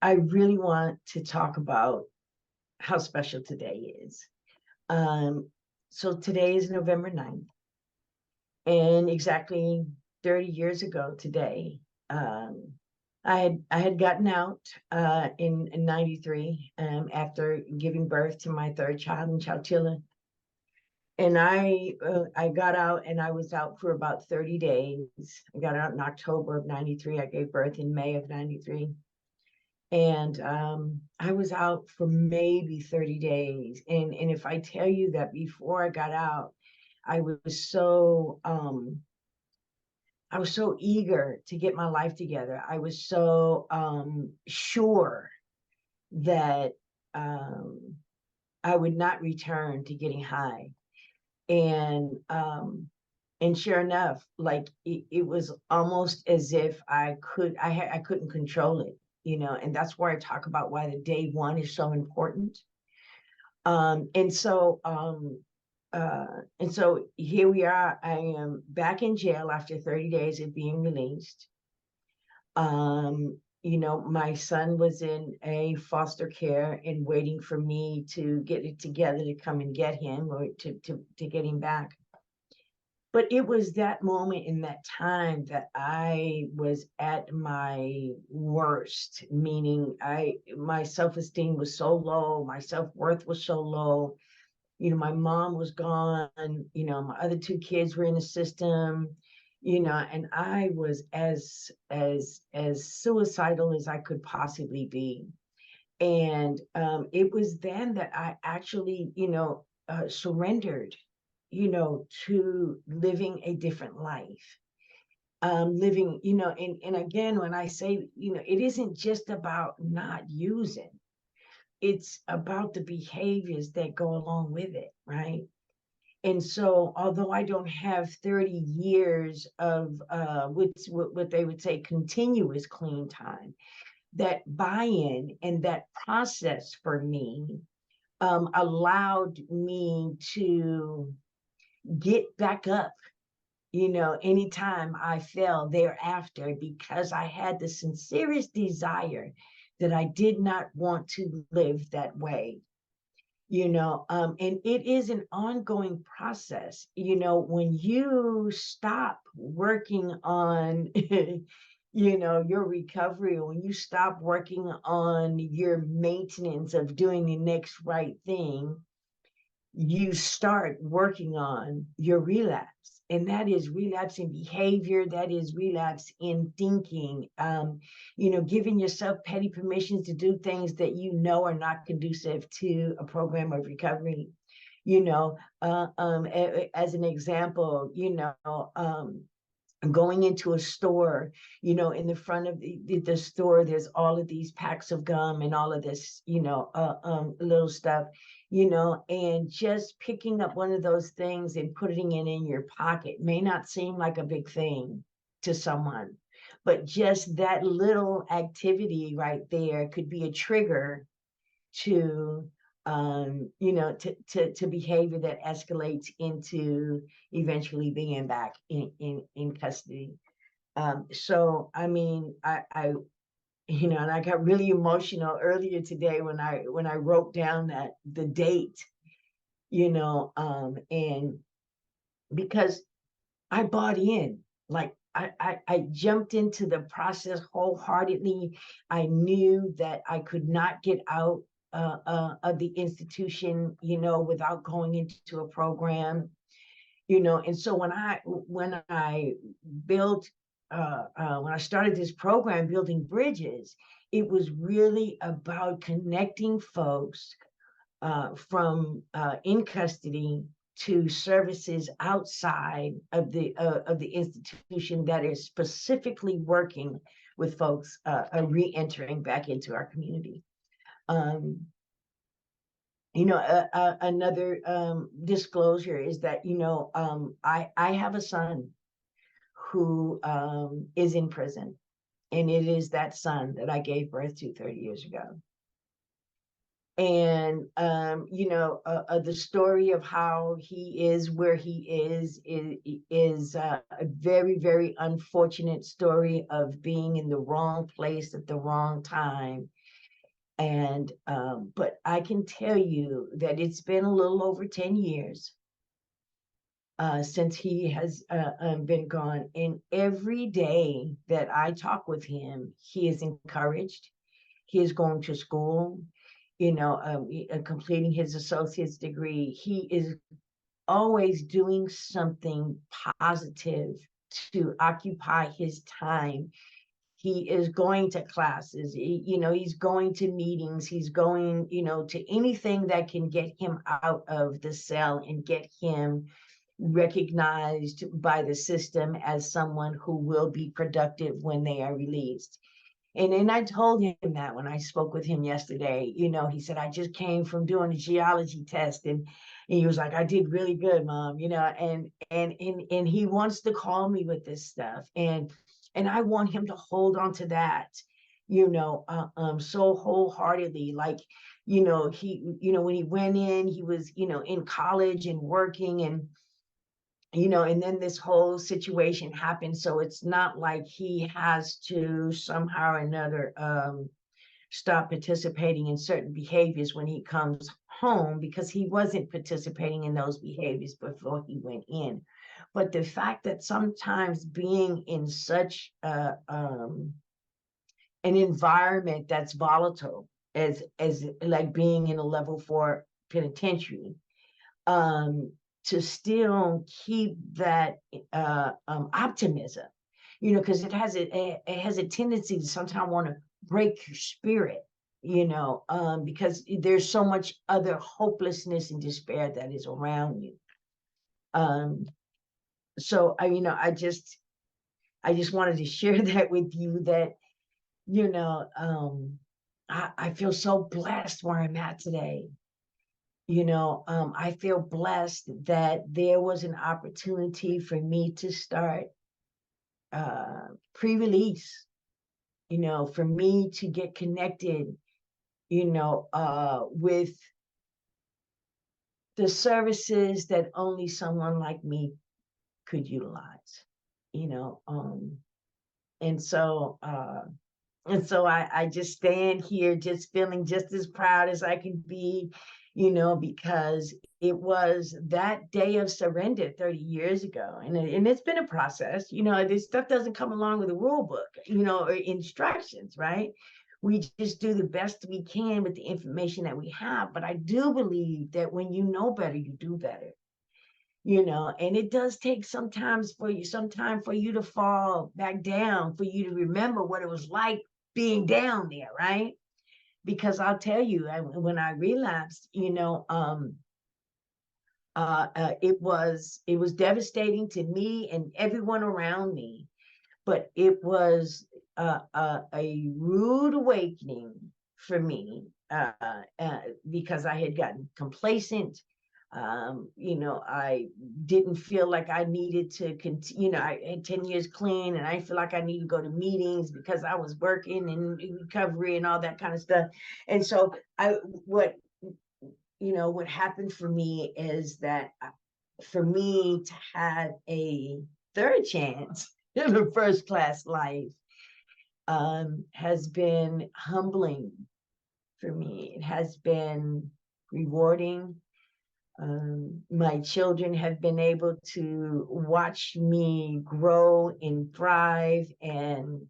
I really want to talk about how special today is. Um, so today is November 9th, and exactly 30 years ago today, um, I had gotten out in 93 after giving birth to my third child in Chowchilla. And I got out, and I was out for about 30 days. I got out in October of 93. I gave birth in May of 93. And I was out for maybe 30 days. And if I tell you that before I got out, I was so I was so eager to get my life together. I was so sure that um, I would not return to getting high. And sure enough, like it was almost as if I couldn't control it, and that's where I talk about why the day one is so important. Um, and so um, and so here we are. I am back in jail after 30 days of being released. My son was in a foster care and waiting for me to get it together to come and get him, or to get him back. But it was that moment in that time that I was at my worst, meaning my self-esteem was so low, my self-worth was so low. My mom was gone, my other two kids were in the system, and I was as suicidal as I could possibly be. And it was then that I actually, surrendered, to living a different life. Living, and again, when I say, it isn't just about not using, it's about the behaviors that go along with it, right? And so, although I don't have 30 years of what they would say continuous clean time, that buy-in and that process for me allowed me to get back up, anytime I fell thereafter, because I had the sincerest desire that I did not want to live that way. And it is an ongoing process. When you stop working on your recovery, when you stop working on your maintenance of doing the next right thing, you start working on your relapse. And that is relapse in behavior, that is relapse in thinking, giving yourself petty permissions to do things that are not conducive to a program of recovery. As an example, going into a store, in the front of the store, there's all of these packs of gum and all of this, little stuff, and just picking up one of those things and putting it in your pocket may not seem like a big thing to someone, but just that little activity right there could be a trigger to to behavior that escalates into eventually being back in custody. So I mean, I and I got really emotional earlier today when I wrote down that the date, and because I bought in, like I jumped into the process wholeheartedly. I knew that I could not get out of the institution, without going into a program, And so when I built, when I started this program, Building Bridges, it was really about connecting folks from in custody to services outside of the institution that is specifically working with folks re-entering back into our community. Another disclosure is that I have a son who is in prison, and it is that son that I gave birth to 30 years ago. And the story of how he is where he is a very, very unfortunate story of being in the wrong place at the wrong time, And, but I can tell you that it's been a little over 10 years since he has been gone. And every day that I talk with him, he is encouraged. He is going to school, completing his associate's degree. He is always doing something positive to occupy his time. He is going to classes, he's going to meetings, he's going, to anything that can get him out of the cell and get him recognized by the system as someone who will be productive when they are released. And I told him that when I spoke with him yesterday. He said, I just came from doing a geology test, and he was like, I did really good, Mom, and he wants to call me with this stuff. And I want him to hold on to that, so wholeheartedly. Like, when he went in, he was, in college and working, and then this whole situation happened. So it's not like he has to somehow or another stop participating in certain behaviors when he comes home, because he wasn't participating in those behaviors before he went in. But the fact that sometimes being in such an environment that's volatile, as like being in a level 4 penitentiary, to still keep that optimism, because it has a tendency to sometimes want to break your spirit, because there's so much other hopelessness and despair that is around you. So I just wanted to share that with you, that I feel so blessed where I'm at today. I feel blessed that there was an opportunity for me to start pre-release, for me to get connected, with the services that only someone like me could utilize, and so I just stand here just feeling just as proud as I can be, because it was that day of surrender 30 years ago. And it's been a process. This stuff doesn't come along with a rule book, or instructions, right? We just do the best we can with the information that we have. But I do believe that when you know better, you do better. And it does take some time for you to fall back down, for you to remember what it was like being down there, right? Because I'll tell you, when I relapsed, it was devastating to me and everyone around me, but it was a rude awakening for me, because I had gotten complacent. I didn't feel like I needed to continue. I had 10 years clean, and I feel like I need to go to meetings because I was working and recovery and all that kind of stuff. And so what happened for me is that for me to have a third chance in a first class life has been humbling for me. It has been rewarding. My children have been able to watch me grow and thrive, and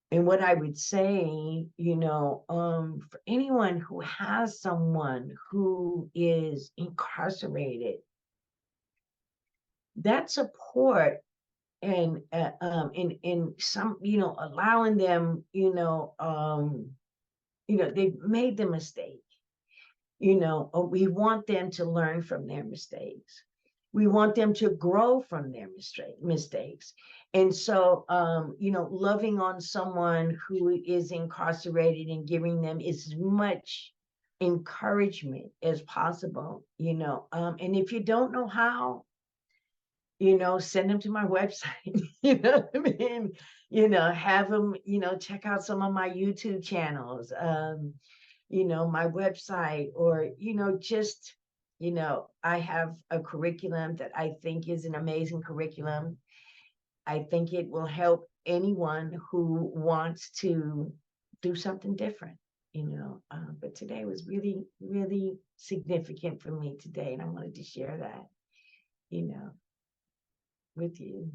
and what I would say, for anyone who has someone who is incarcerated, that support and some, allowing them, they've made the mistake. We want them to learn from their mistakes. We want them to grow from their mistakes. And so, loving on someone who is incarcerated and giving them as much encouragement as possible, and if you don't know how, send them to my website, what I mean? Have them, check out some of my YouTube channels, my website, or, just, I have a curriculum that I think is an amazing curriculum. I think it will help anyone who wants to do something different, but today was really, really significant for me today, and I wanted to share that, you know, with you.